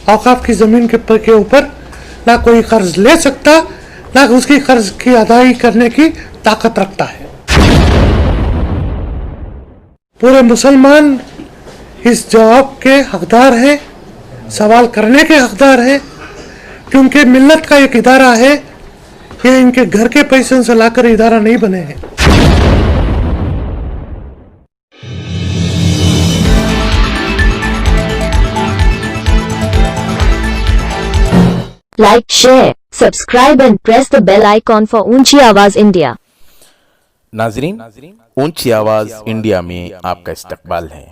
औकाफ की ज़मीन के ऊपर ना कोई कर्ज ले सकता, ना उसकी कर्ज की अदायगी करने की ताकत रखता है। पूरे मुसलमान इस जवाब के हकदार हैं, सवाल करने के हकदार हैं, क्योंकि मिल्लत का एक इदारा है, ये इनके घर के पैसों से लाकर इदारा नहीं बने हैं। Like, share, subscribe and press the bell icon for ऊंची आवाज इंडिया। नाजरीन, ऊंची आवाज इंडिया में आपका इस्तकबाल है।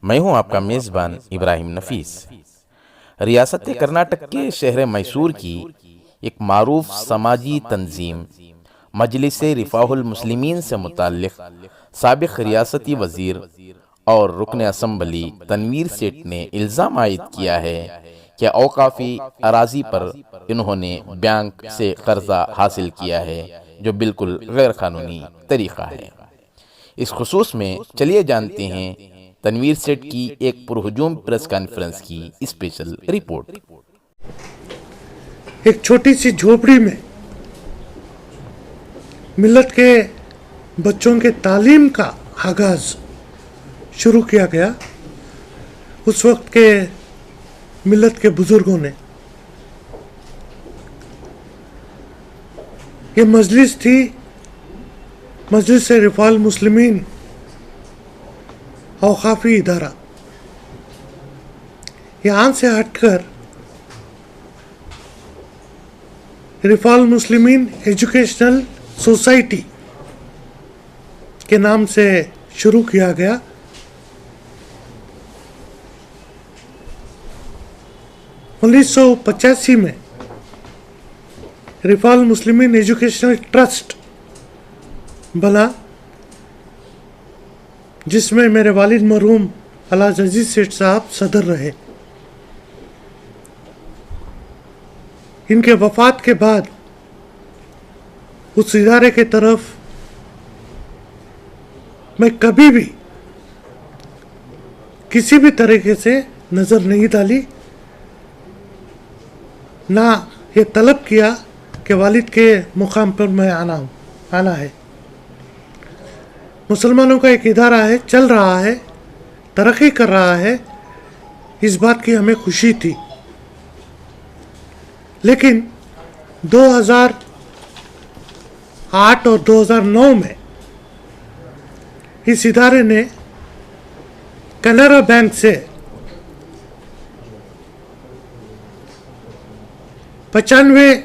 मैं हूं आपका मेजबान इब्राहिम नफीस। रियासत कर्नाटक के शहर मैसूर की एक मारूफ समाजी तंजीम मजलिस रिफाहुल मुस्लिमीन से मुताल्लिक साबिक रियासती वजीर और रुकन असम्बली तनवीर सेठ ने इल्ज़ाम आयद किया है कि औकाफी अराजी पर इन्होंने बैंक से कर्जा हासिल किया है, जो बिल्कुल गैर कानूनी तरीक़ा है। इस खुसूस में चलिए जानते हैं तनवीर सेठ की एक पुरहुजूम प्रेस कॉन्फ्रेंस की स्पेशल रिपोर्ट। एक छोटी सी झोपड़ी में मिल्लत के बच्चों के तालीम का आगाज शुरू किया गया। उस वक्त के मिल्लत के बुजुर्गों ने, ये मजलिस थी मजलिस रिफाहुल मुस्लिमीन औकाफी इदारा। यहाँ से हटकर रिफाहुल मुस्लिमीन एजुकेशनल सोसाइटी के नाम से शुरू किया गया। उन्नीस 1985 में रिफाहुल मुस्लिमीन एजुकेशनल ट्रस्ट बना, जिसमें मेरे वालिद मरहूम अलाज अजीज सेठ साहब सदर रहे। इनके वफात के बाद उस इदारे के तरफ मैं कभी भी किसी भी तरीके से नज़र नहीं डाली, ना ये तलब किया कि वालिद के मुकाम पर मैं आना है। मुसलमानों का एक इदारा है, चल रहा है, तरक्की कर रहा है, इस बात की हमें खुशी थी। लेकिन 2008 और 2009 में इस इदारे ने कैनरा बैंक से 95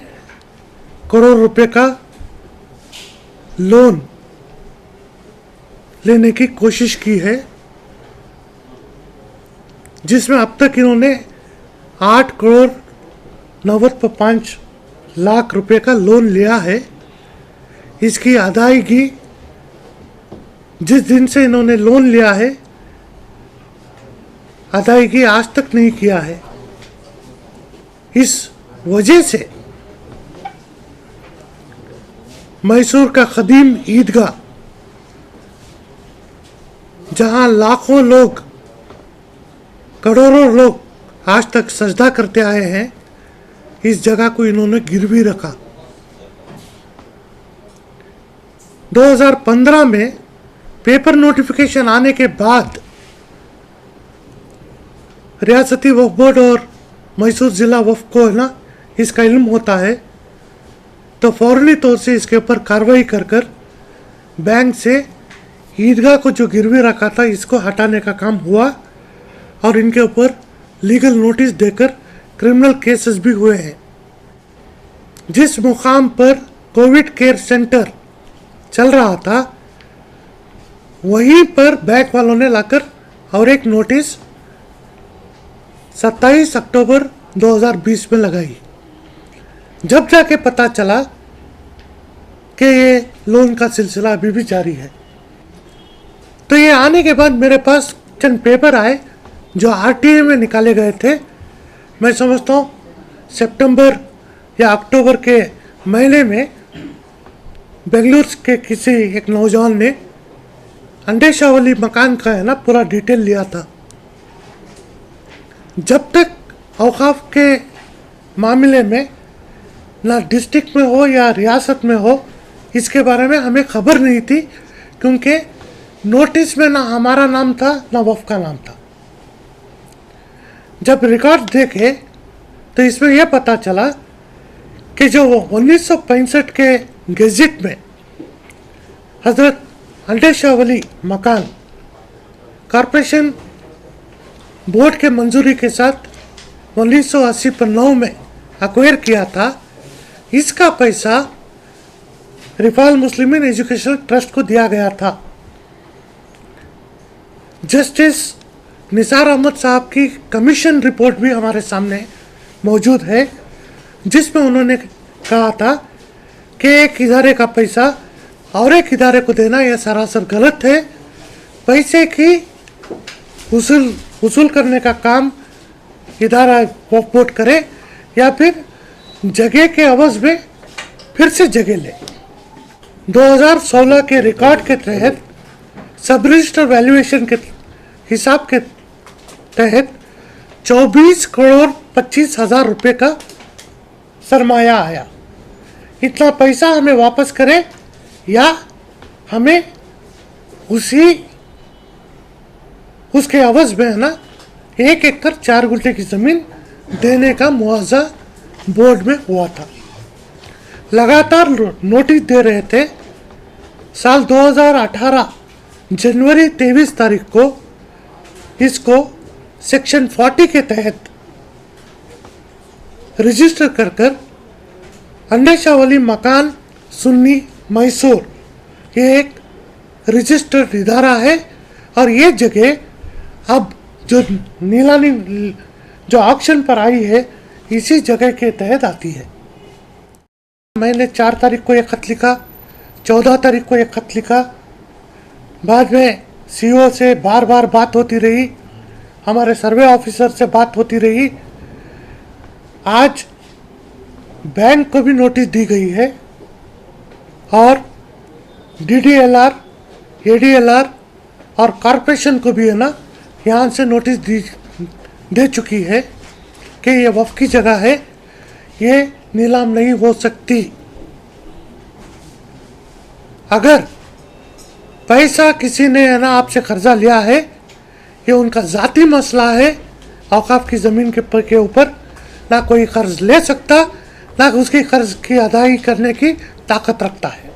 करोड़ रुपए का लोन लेने की कोशिश की है, जिसमें अब तक इन्होंने 8 करोड़ 95 लाख रुपए का लोन लिया है। इसकी अदायगी जिस दिन से इन्होंने लोन लिया है, अदायगी आज तक नहीं किया है। इस वजह से मैसूर का कदीम ईदगाह, जहां लाखों लोग, करोड़ों लोग आज तक सजदा करते आए हैं, इस जगह को इन्होंने गिरवी रखा। 2015 में पेपर नोटिफिकेशन आने के बाद रियासती वक्फ बोर्ड और मैसूर ज़िला वक्फ को है ना इसका इल्म होता है, तो फौरनी तौर से इसके ऊपर कार्रवाई कर बैंक से ईदगाह को जो गिरवी रखा था इसको हटाने का काम हुआ, और इनके ऊपर लीगल नोटिस देकर क्रिमिनल केसेस भी हुए हैं। जिस मुकाम पर कोविड केयर सेंटर चल रहा था, वहीं पर बैंक वालों ने लाकर और एक नोटिस 27 अक्टूबर 2020 में लगाई। जब जाके पता चला कि ये लोन का सिलसिला अभी भी जारी है, तो ये आने के बाद मेरे पास चंद पेपर आए जो आरटीए में निकाले गए थे। मैं समझता हूँ सितंबर या अक्टूबर के महीने में बेंगलुरु के किसी एक नौजवान ने अंडेशा वाली मकान का है ना पूरा डिटेल लिया था। जब तक औकाफ के मामले में ना डिस्ट्रिक्ट में हो या रियासत में हो, इसके बारे में हमें खबर नहीं थी, क्योंकि नोटिस में ना हमारा नाम था ना वफ़ का नाम था। जब रिकॉर्ड देखे तो इसमें यह पता चला कि जो 1965 के गेजेट में हजरत अंडे शाह वली मकान कॉरपोरेशन बोर्ड के मंजूरी के साथ 1989 में एक्वायर किया था, इसका पैसा रिफाल मुस्लिमीन एजुकेशनल ट्रस्ट को दिया गया था। जस्टिस निसार अहमद साहब की कमीशन रिपोर्ट भी हमारे सामने मौजूद है, जिसमें उन्होंने कहा था कि एक इदारे का पैसा और एक इदारे को देना यह सरासर गलत है। पैसे की वसूल करने का काम इदारा वक्फ बोर्ड करे या फिर जगह के अवज में फिर से जगह ले। 2016 के रिकॉर्ड के तहत सब रजिस्टर वैल्यूएशन के हिसाब के तहत 24 करोड़ 25,000 रुपये का सरमाया आया। इतना पैसा हमें वापस करें या हमें उसके अवज में है ना 1 एकड़ 4 गुंठे की ज़मीन देने का मुआवजा बोर्ड में हुआ था। लगातार नोटिस दे रहे थे। साल 2018 जनवरी 23 तारीख को इसको सेक्शन 40 के तहत रजिस्टर कर अंडे शाह वली मकान सुन्नी मैसूर ये एक रजिस्टर्ड इदारा है और ये जगह अब जो नीलामी जो ऑक्शन पर आई है इसी जगह के तहत आती है। मैंने 4 तारीख को एक खत लिखा, 14 तारीख को एक खत लिखा, बाद में सीओ से बार बार बात होती रही, हमारे सर्वे ऑफिसर से बात होती रही। आज बैंक को भी नोटिस दी गई है और DDLR, ADLR और कॉरपोरेशन को भी है ना यहाँ से नोटिस दे चुकी है कि ये वफ़ की जगह है, ये नीलाम नहीं हो सकती। अगर पैसा किसी ने है ना आपसे कर्जा लिया है, ये उनका ज़ाती मसला है। औकाफ की ज़मीन के ऊपर ना कोई कर्ज ले सकता, ना उसकी कर्ज की अदायगी करने की ताकत रखता है।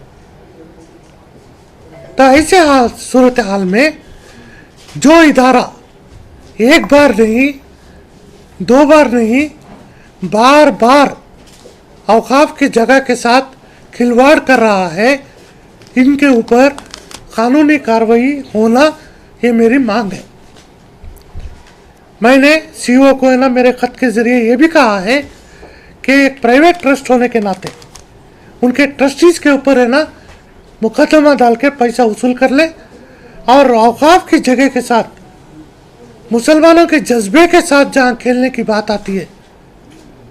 तो ऐसे सूरत हाल में जो इदारा एक बार नहीं, 2 बार नहीं, बार बार औकाफ की जगह के साथ खिलवाड़ कर रहा है, इनके ऊपर कानूनी कार्रवाई होना ये मेरी मांग है। मैंने सीईओ को है ना मेरे खत के ज़रिए ये भी कहा है कि एक प्राइवेट ट्रस्ट होने के नाते उनके ट्रस्टीज़ के ऊपर है ना मुकदमा डाल के पैसा वसूल कर ले और औकाफ की जगह के साथ मुसलमानों के जज्बे के साथ जहाँ खेलने की बात आती है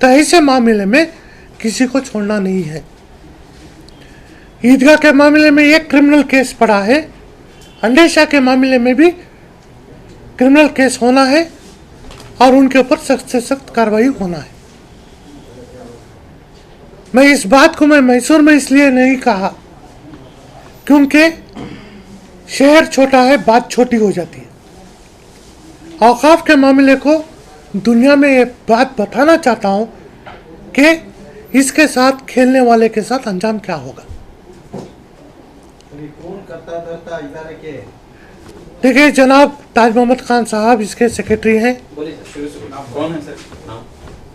तो ऐसे मामले में किसी को छोड़ना नहीं है। ईदगाह के मामले में एक क्रिमिनल केस पड़ा है, अंडे शाह के मामले में भी क्रिमिनल केस होना है और उनके ऊपर सख्त से सख्त कार्रवाई होना है। मैं इस बात को मैं मैसूर में इसलिए नहीं कहा क्योंकि शहर छोटा है, बात छोटी हो जाती है। औकाफ के मामले को दुनिया में ये बात बताना चाहता हूँ कि इसके साथ खेलने वाले के साथ अंजाम क्या होगा। देखिए जनाब ताज मोहम्मद खान साहब इसके सेक्रेटरी हैं। कौन है सर? नाम?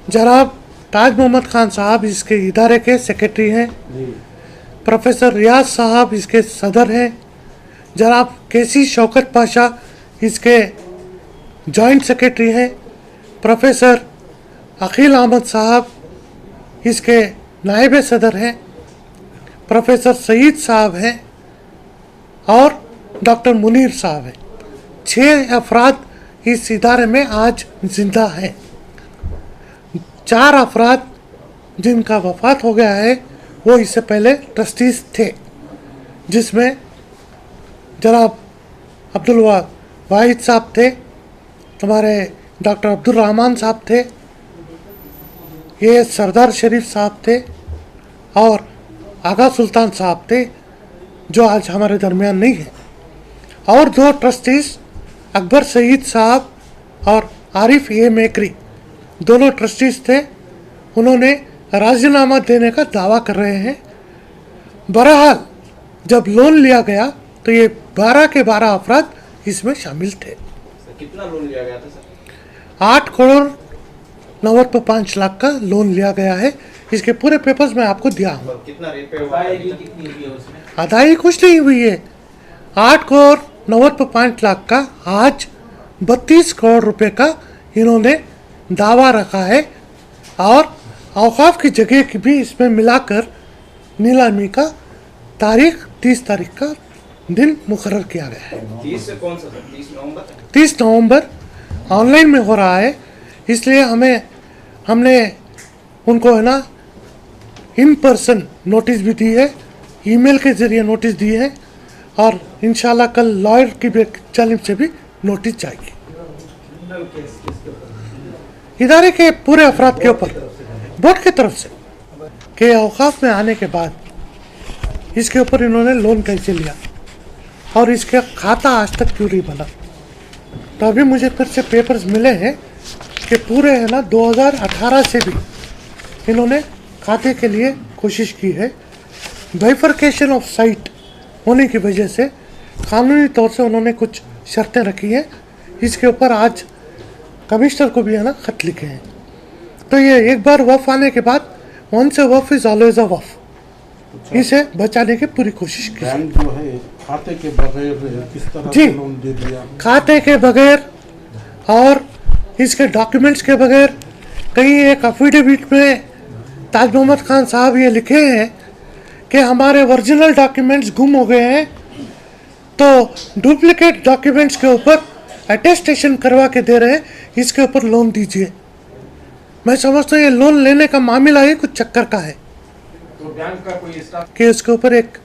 जनाब ताज मोहम्मद खान साहब इसके इदारे के सेक्रेटरी हैं। प्रोफेसर रियाज साहब इसके सदर हैं। जनाब केसी शौकत पाशा इसके जॉइंट सेक्रेटरी हैं। प्रोफेसर अकील अहमद साहब इसके नायब सदर हैं। प्रोफेसर सईद साहब हैं और डॉक्टर मुनीर साहब हैं। 6 अफराद इस इदारे में आज जिंदा हैं। 4 अफराद जिनका वफात हो गया है वो इससे पहले ट्रस्टीज थे, जिसमें जनाब अब्दुल वाहिद साहब थे, हमारे डॉक्टर अब्दुल रहमान साहब थे ये सरदार शरीफ साहब थे और आगा सुल्तान साहब थे, जो आज हमारे दरमियान नहीं है। और 2 ट्रस्टीज अकबर सईद साहब और आरिफ ए मेकरी, दोनों ट्रस्टीज थे। उन्होंने राजीनामा देने का दावा कर रहे हैं। बहरहाल जब लोन लिया गया तो ये 12 के 12 अफराद इसमें शामिल थे। सर कितना लोन लिया गया था सर? 8 करोड़ 9.5 लाख का लोन लिया गया है। इसके पूरे पेपर्स मैं आपको दिया हूँ। और कितना रेट पे हुआ? कितनी हुई है उसमें? अदायगी कुछ नहीं हुई है। 8 करोड़ 9.5 लाख का आज 32 करोड़ रुपए का इन्होंने दावा रखा है और औकाफ की जगह की भी इसमें मिलाकर नीलामी का तारीख 30 तारीख का दिन मुकर्रर किया गया है। 30 से कौन सा सर? 30 नवंबर? 30 नवंबर ऑनलाइन में हो रहा है, इसलिए हमने उनको है ना इन पर्सन नोटिस भी दी है, ईमेल के जरिए नोटिस दी है और इंशाल्लाह कल लॉयर की भी जानिब से भी नोटिस जाएगी। इदारे के पूरे अफराद के ऊपर बोर्ड की तरफ से के औकाफ में आने के बाद इसके ऊपर इन्होंने लोन कैसे लिया और इसका खाता आज तक क्यों नहीं बना। तो अभी मुझे फिर से पेपर्स मिले हैं कि पूरे है ना 2018 से भी इन्होंने खाते के लिए कोशिश की है। बाइफर्केशन ऑफ साइट होने की वजह से कानूनी तौर से उन्होंने कुछ शर्तें रखी हैं। इसके ऊपर आज कमिश्नर को भी है ना खत लिखे हैं। तो ये एक बार वफ आने के बाद once a wolf is always a wolf, इसे बचाने की पूरी कोशिश की। बैंक जो है खाते के बगैर किस तरह जी। से लोन दे दिया? खाते के बगैर और इसके डॉक्यूमेंट्स के बगैर। कहीं एक एफिडेविट में ताज मोहम्मद खान साहब ये लिखे हैं कि हमारे ओरिजिनल डॉक्यूमेंट्स गुम हो गए हैं, तो डुप्लीकेट डॉक्यूमेंट्स के ऊपर अटेस्टेशन करवा के दे रहे हैं, इसके ऊपर लोन दीजिए। मैं समझता हूँ ये लोन लेने का मामला ही कुछ चक्कर का है तो बैंक का कोई स्टाफ कि इसके ऊपर एक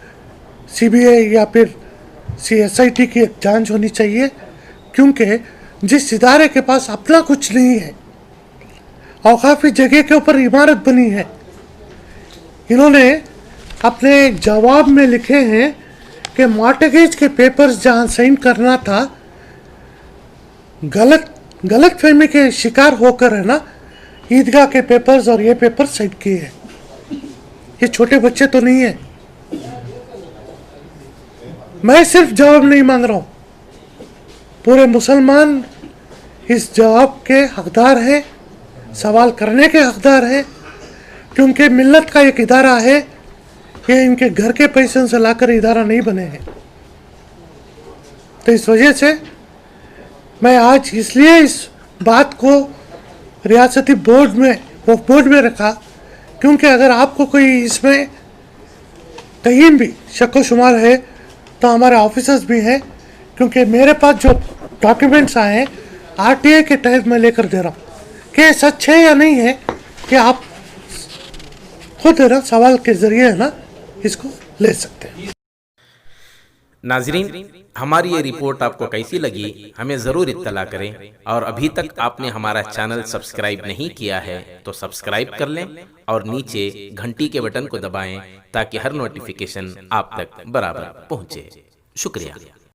सीबीआई या फिर सीएसआईटी की एक जांच होनी चाहिए, क्योंकि जिस इदारे के पास अपना कुछ नहीं है और काफ़ी जगह के ऊपर इमारत बनी है, इन्होंने अपने जवाब में लिखे हैं कि मॉर्टगेज के पेपर्स जहां साइन करना था, गलत फहमी के शिकार होकर है ना ईदगाह के पेपर्स और ये पेपर साइन किए हैं। ये छोटे बच्चे तो नहीं है। मैं सिर्फ जवाब नहीं मांग रहा हूँ, पूरे मुसलमान इस जवाब के हकदार हैं, सवाल करने के हकदार हैं, क्योंकि मिल्लत का एक इदारा है, ये इनके घर के पैसे से लाकर इदारा नहीं बने हैं। तो इस वजह से मैं आज इसलिए इस बात को रियासती बोर्ड में रखा, क्योंकि अगर आपको कोई इसमें कहीं भी शक व शुमार है तो हमारे ऑफिसर्स भी हैं, क्योंकि मेरे पास जो डॉक्यूमेंट्स आए हैं आरटीआई के तहत मैं लेकर दे रहा हूँ कि सच है या नहीं है, कि आप खुद है ना सवाल के जरिए है ना इसको ले सकते हैं। नाजरीन, हमारी ये रिपोर्ट आपको कैसी लगी हमें ज़रूर इत्तला करें, और अभी तक आपने हमारा चैनल सब्सक्राइब नहीं किया है तो सब्सक्राइब कर लें और नीचे घंटी के बटन को दबाएं ताकि हर नोटिफिकेशन आप तक बराबर पहुंचे। शुक्रिया।